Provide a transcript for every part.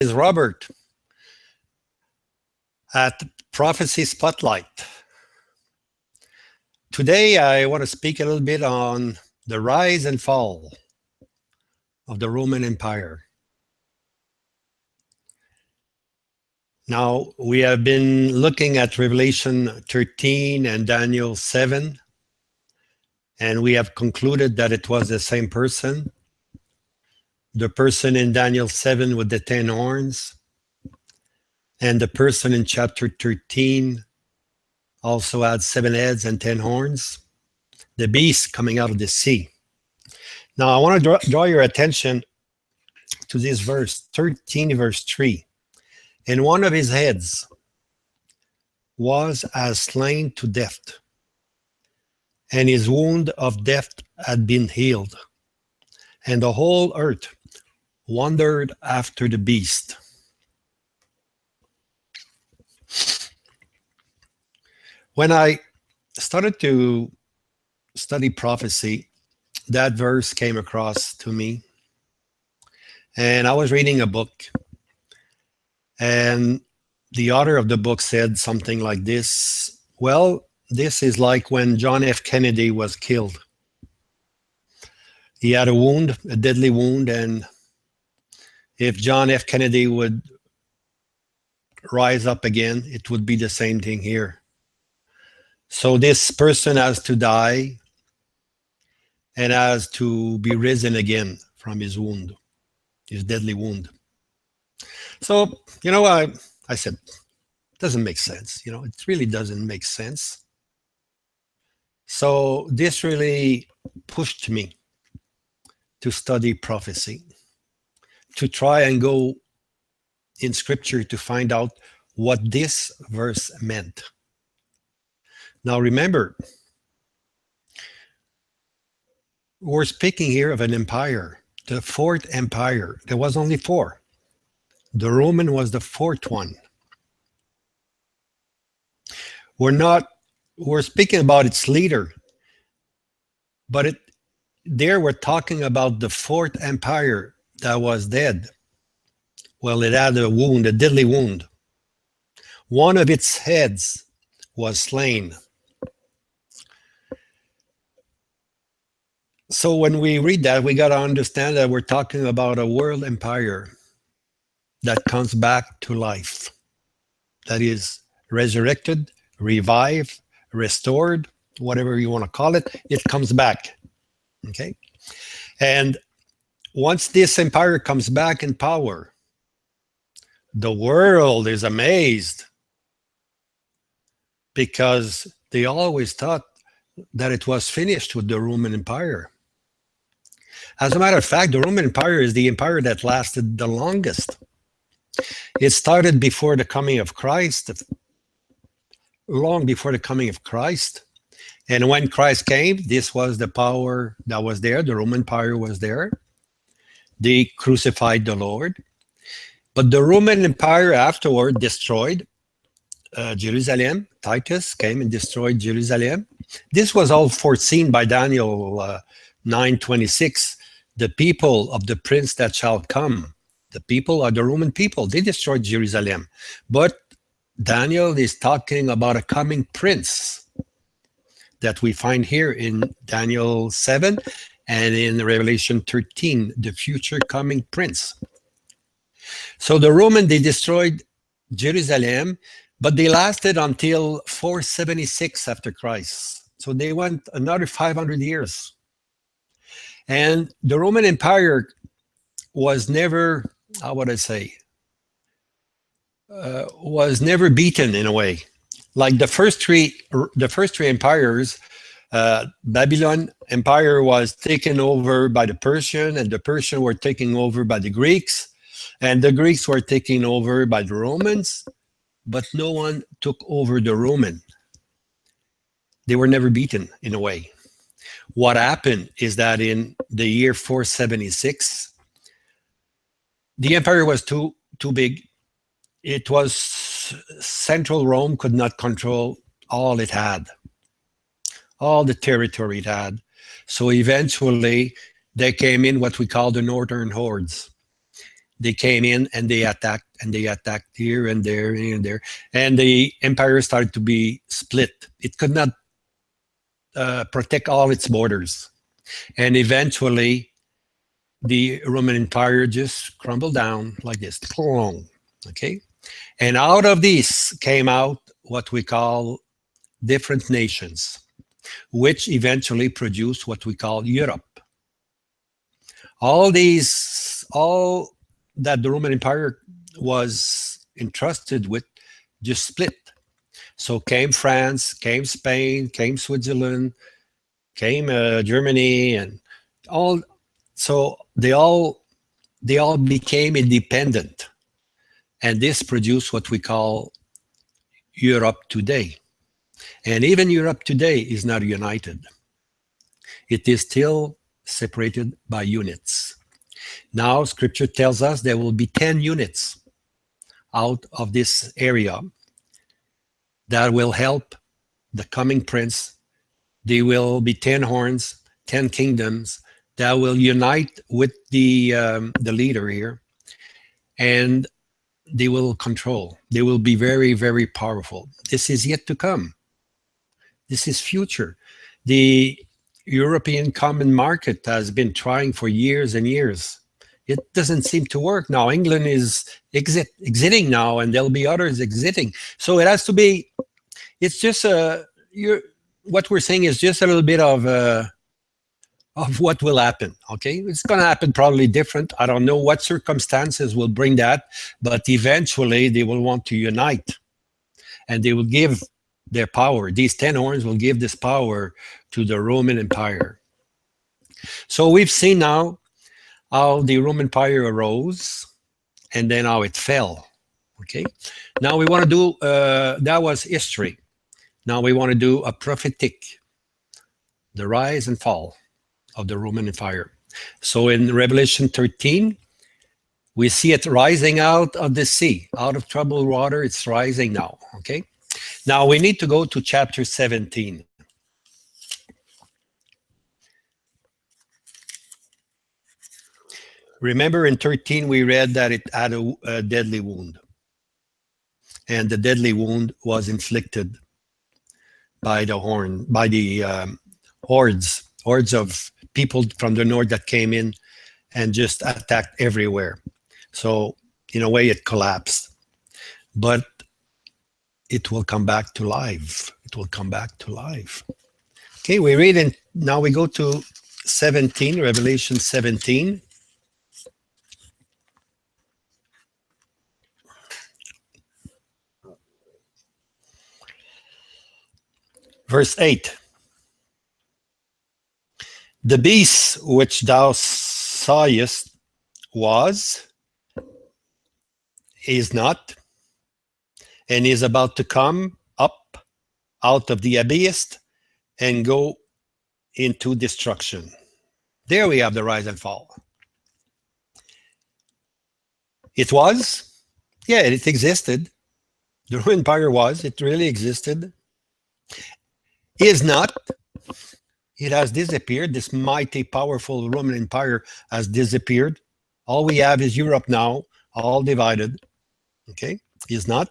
Is Robert at Prophecy Spotlight. Today, I want to speak a little bit on the rise and fall of the Roman Empire. Now, we have been looking at Revelation 13 and Daniel 7, and we have concluded that it was the same person. The person in Daniel 7 with the 10 horns, and the person in chapter 13 also had 7 heads and 10 horns, the beast coming out of the sea. Now, I want to draw your attention to this verse, 13, verse 3. And one of his heads was as slain to death, and his wound of death had been healed, and the whole earth wandered after the beast. When I started to study prophecy, that verse came across to me. And I was reading a book, and the author of the book said something like this. Well, this is like when John F. Kennedy was killed. He had a wound, a deadly wound, and if John F. Kennedy would rise up again, it would be the same thing here. So this person has to die and has to be risen again from his wound, his deadly wound. So, I said, it doesn't make sense. It really doesn't make sense. So this really pushed me to study prophecy, to try and go in scripture to find out what this verse meant. Now remember, we're speaking here of an empire, the fourth empire. There was only 4. The Roman was the 4th one. We're speaking about its leader, but there we're talking about the 4th empire that was dead. Well, it had a wound, a deadly wound. One of its heads was slain. So when we read that, we got to understand that we're talking about a world empire that comes back to life, that is resurrected, revived, restored, whatever you want to call it, it comes back. Okay? And once this empire comes back in power, the world is amazed, because they always thought that it was finished with the Roman Empire. As a matter of fact, the Roman Empire is the empire that lasted the longest. It started before the coming of Christ, long before the coming of Christ. And when Christ came, this was the power that was there. The Roman Empire was there. They crucified the Lord. But the Roman Empire afterward destroyed Jerusalem. Titus came and destroyed Jerusalem. This was all foreseen by Daniel 9:26. The people of the prince that shall come. The people are the Roman people. They destroyed Jerusalem. But Daniel is talking about a coming prince that we find here in Daniel 7 and in Revelation 13, the future coming prince. So the Roman, they destroyed Jerusalem, but they lasted until 476 after Christ. So they went another 500 years. And the Roman Empire was never, how would I say, was never beaten in a way. Like the first three empires, Babylon Empire was taken over by the Persian, and the Persian were taken over by the Greeks, and the Greeks were taken over by the Romans, but no one took over the Roman. They were never beaten in a way. What happened is that in the year 476, the empire was too big. It was central Rome could not control all it had, all the territory it had. So eventually they came in what we call the northern hordes. They came in and they attacked here and there, and the empire started to be split. It could not protect all its borders, and eventually the Roman Empire just crumbled down like this. Okay, and out of this came out what we call different nations, which eventually produced what we call Europe. All that the Roman Empire was entrusted with just split. So came France, came Spain, came Switzerland, came Germany, and all. So they all became independent, and this produced what we call Europe today. And even Europe today is not united. It is still separated by units. Now, Scripture tells us there will be 10 units out of this area that will help the coming prince. There will be 10 horns, 10 kingdoms that will unite with the leader here, and they will control. They will be very, very powerful. This is yet to come. This is future. The European Common Market has been trying for years and years. It doesn't seem to work now. England is exiting now, and there'll be others exiting. So it has to be. It's just what we're saying is just a little bit of what will happen. Okay, it's going to happen probably different. I don't know what circumstances will bring that, but eventually they will want to unite, and they will give their power. These 10 horns will give this power to the Roman Empire. So we've seen now how the Roman Empire arose and then how it fell. Okay, now we want to do that was history. Now we want to do a prophetic, the rise and fall of the Roman Empire. So in Revelation 13, we see it rising out of the sea, out of troubled water. It's rising now. Okay, now we need to go to chapter 17. Remember in 13, we read that it had a deadly wound. And the deadly wound was inflicted by the hordes of people from the north that came in and just attacked everywhere. So in a way, it collapsed. But it will come back to life. It will come back to life. Okay, we read in, now we go to 17, Revelation 17. Verse 8. The beast which thou sawest was, is not, and is about to come up out of the abyss and go into destruction. There we have the rise and fall. It was, yeah, it existed. The Roman Empire was, it really existed. Is not, it has disappeared. This mighty, powerful Roman Empire has disappeared. All we have is Europe now, all divided. Okay, is not.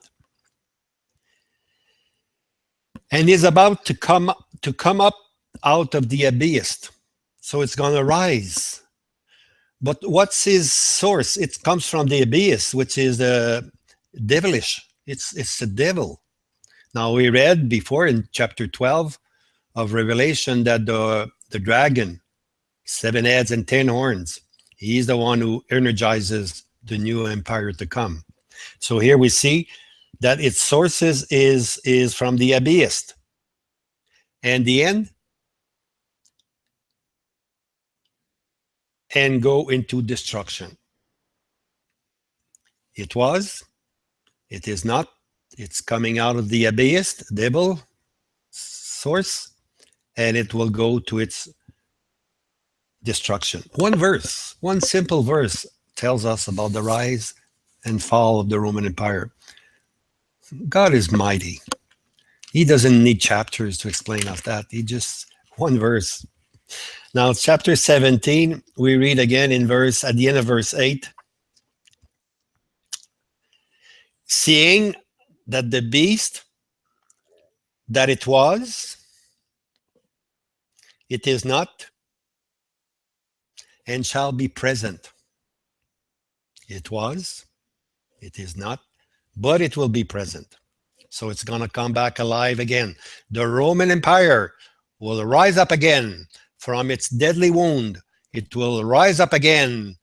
And is about to come up out of the abyss. So it's going to rise. But what's his source? It comes from the abyss, which is devilish. It's the devil. Now we read before in chapter 12 of Revelation that the dragon, 7 heads and 10 horns, he's the one who energizes the new empire to come. So here we see that its sources is from the abyss. And the end, and go into destruction. It was, it is not, it's coming out of the abyss, devil, source, and it will go to its destruction. One verse, one simple verse tells us about the rise and fall of the Roman Empire. God is mighty. He doesn't need chapters to explain us that. He just, one verse. Now, chapter 17, we read again in at the end of verse 8. seeing that the beast that it was, it is not, and shall be present. It was, it is not, but it will be present. So it's going to come back alive again. The Roman Empire will rise up again from its deadly wound. It will rise up again,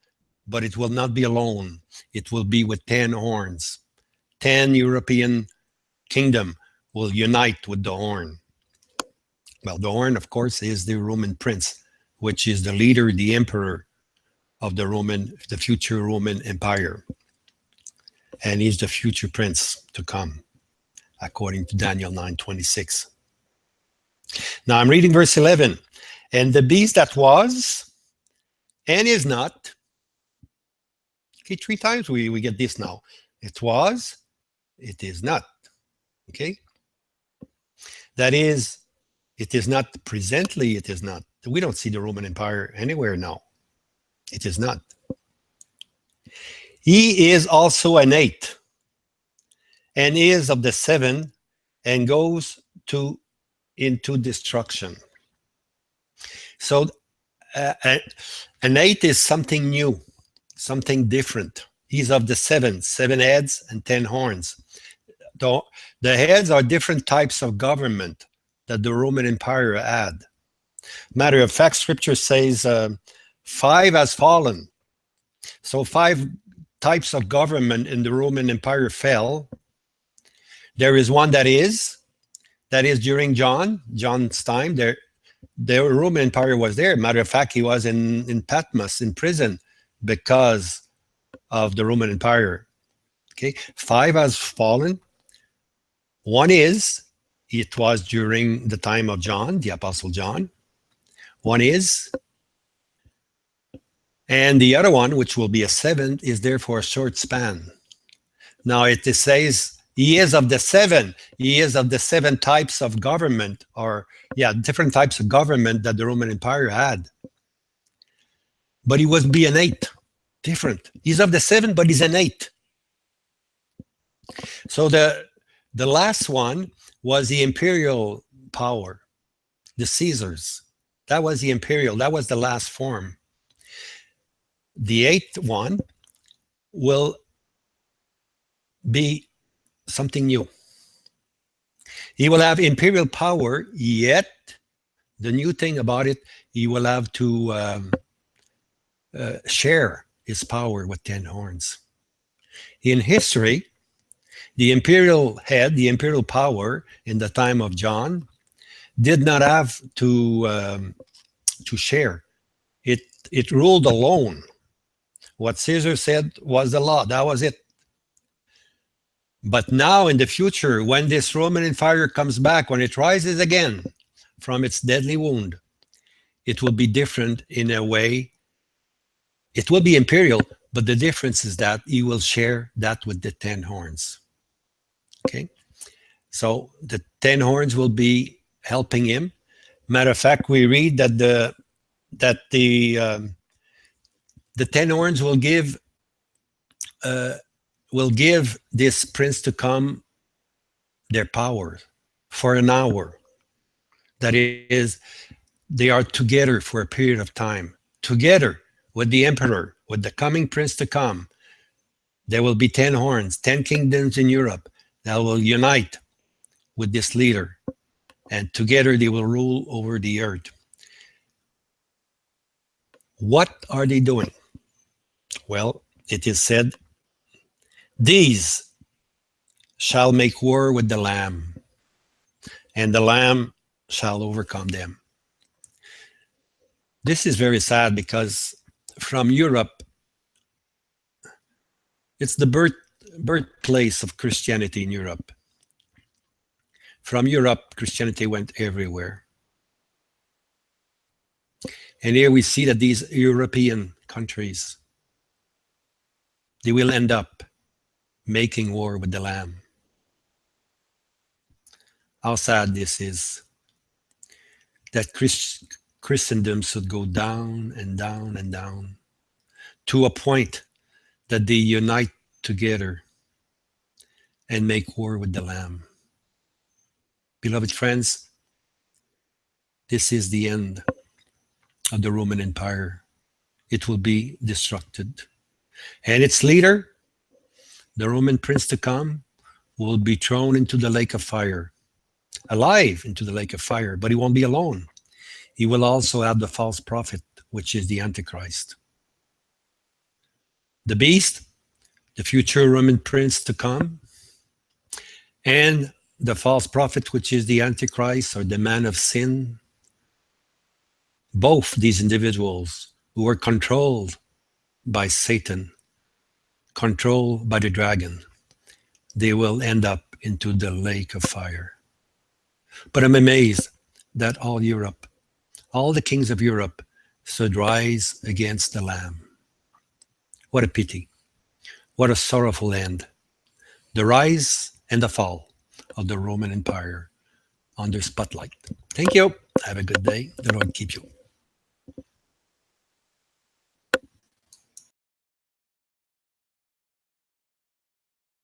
but it will not be alone. It will be with 10 horns. 10 European kingdom will unite with the horn. Well, the horn, of course, is the Roman prince, which is the leader, the emperor of the future Roman Empire. And he's the future prince to come, according to Daniel 9:26. Now I'm reading verse 11. And the beast that was and is not. Okay, 3 times we get this now. It was, it is not. Okay? That is, it is not presently, it is not. We don't see the Roman Empire anywhere now. It is not. He is also an eighth, and is of the seven, and goes into destruction. So an eighth is something new, something different. He's of the seven heads and 10 horns. The heads are different types of government that the Roman Empire had. Matter of fact, scripture says 5 has fallen. So 5 types of government in the Roman Empire fell. There is one that is during John's time. The Roman Empire was there. Matter of fact, he was in Patmos, in prison, because of the Roman Empire. Okay, 5 has fallen. One is, it was during the time of John, the Apostle John. One is, and the other one, which will be a 7th, is there for a short span. Now it says he is of the 7. He is of the 7 types of government, or different types of government that the Roman Empire had. But he would be an 8, different. He's of the 7, but he's an 8. So the last one was the imperial power, the Caesars. That was the imperial. That was the last form. The 8th one will be something new. He will have imperial power, yet the new thing about it, he will have to share his power with 10 horns. In history, the imperial head, the imperial power in the time of John, did not have to share. It ruled alone. What Caesar said was the law. That was it. But now in the future, when this Roman Empire comes back, when it rises again from its deadly wound, it will be different in a way. It will be imperial, but the difference is that he will share that with the 10 horns. Okay? So the 10 horns will be helping him. Matter of fact, we read that the 10 horns will give this prince to come their power for an hour. That is, they are together for a period of time, together with the emperor, with the coming prince to come. There will be 10 horns, 10 kingdoms in Europe that will unite with this leader, and together they will rule over the earth. What are they doing? Well, it is said, these shall make war with the Lamb, and the Lamb shall overcome them. This is very sad because from Europe, it's the birthplace of Christianity in Europe. From Europe, Christianity went everywhere. And here we see that these European countries, they will end up making war with the Lamb. How sad this is, that Christendom should go down and down and down to a point that they unite together and make war with the Lamb. Beloved friends, this is the end of the Roman Empire. It will be destructed. And its leader, the Roman prince to come, will be thrown into the lake of fire, alive into the lake of fire, but he won't be alone. He will also have the false prophet, which is the Antichrist. The beast, the future Roman prince to come, and the false prophet, which is the Antichrist or the man of sin, both these individuals who are controlled by Satan, controlled by the dragon, they will end up into the lake of fire. But I'm amazed that all Europe, all the kings of Europe should rise against the Lamb. What a pity. What a sorrowful end. The rise and the fall of the Roman Empire under spotlight. Thank you. Have a good day. The Lord keep you.